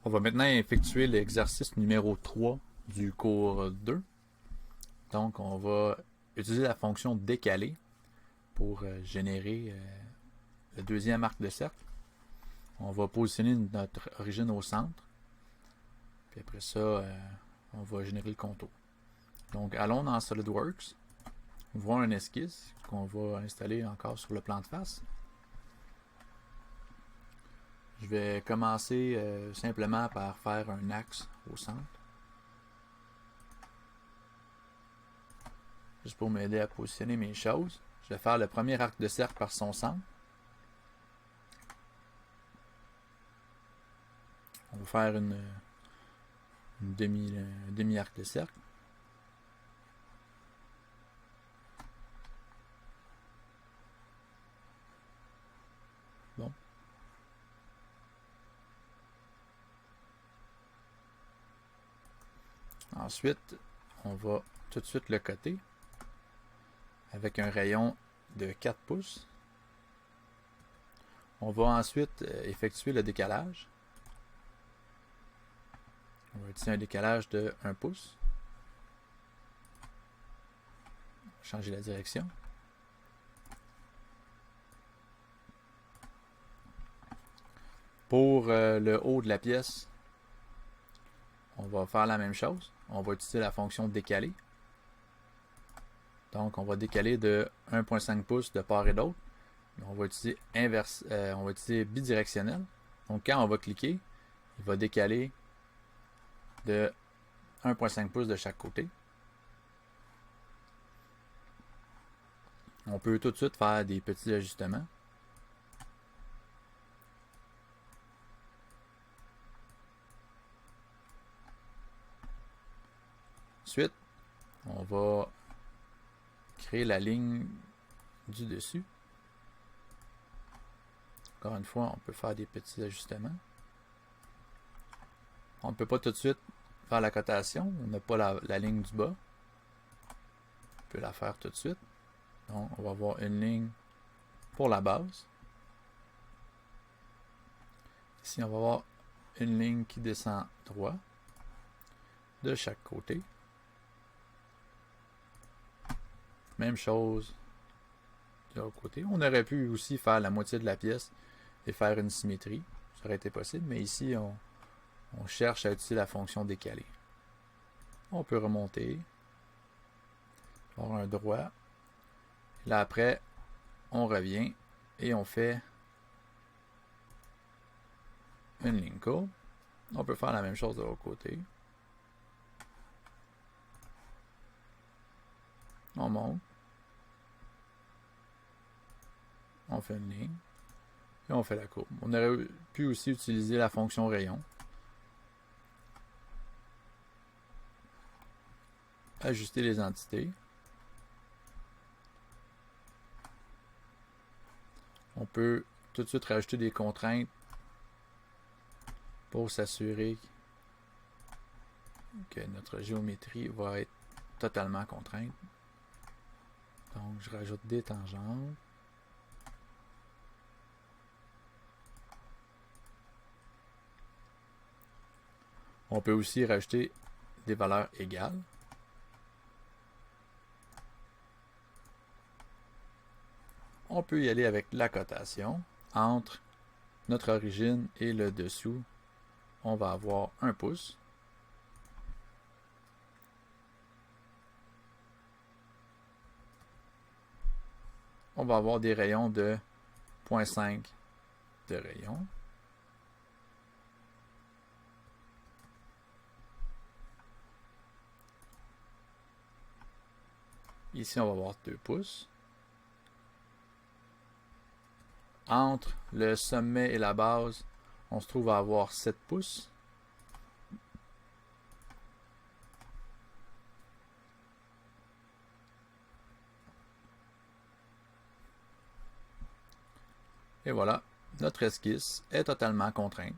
On va maintenant effectuer l'exercice numéro 3 du cours 2. Donc, on va utiliser la fonction décaler pour générer le deuxième arc de cercle. On va positionner notre origine au centre. Puis après ça, on va générer le contour. Donc, allons dans SolidWorks. On voit un esquisse qu'on va installer encore sur le plan de face. Je vais commencer simplement par faire un axe au centre. Juste pour m'aider à positionner mes choses. Je vais faire le premier arc de cercle par son centre. On va faire un demi-arc de cercle. Bon. Ensuite, on va tout de suite le coter avec un rayon de 4 pouces. On va ensuite effectuer le décalage. On va utiliser un décalage de 1 pouce. Changer la direction. Pour le haut de la pièce, on va faire la même chose. On va utiliser la fonction décaler. Donc, on va décaler de 1,5 pouces de part et d'autre. On va utiliser on va utiliser bidirectionnel. Donc, quand on va cliquer, il va décaler de 1,5 pouces de chaque côté. On peut tout de suite faire des petits ajustements. Ensuite, on va créer la ligne du dessus. Encore une fois, on peut faire des petits ajustements. On ne peut pas tout de suite faire la cotation. On n'a pas la ligne du bas. On peut la faire tout de suite. Donc, on va avoir une ligne pour la base. Ici, on va avoir une ligne qui descend droit de chaque côté. Même chose de l'autre côté. On aurait pu aussi faire la moitié de la pièce et faire une symétrie. Ça aurait été possible, mais ici, on cherche à utiliser la fonction décaler. On peut remonter, avoir un droit. Là après, on revient et on fait une ligne courbe. On peut faire la même chose de l'autre côté. On monte. On fait une ligne. Et on fait la courbe. On aurait pu aussi utiliser la fonction rayon. Ajuster les entités. On peut tout de suite rajouter des contraintes pour s'assurer que notre géométrie va être totalement contrainte. Donc, je rajoute des tangentes. On peut aussi rajouter des valeurs égales. On peut y aller avec la cotation. Entre notre origine et le dessous, on va avoir 1 pouce. On va avoir des rayons de 0,5 de rayon. Ici, on va avoir 2 pouces. Entre le sommet et la base, on se trouve à avoir 7 pouces. Et voilà, notre esquisse est totalement contrainte.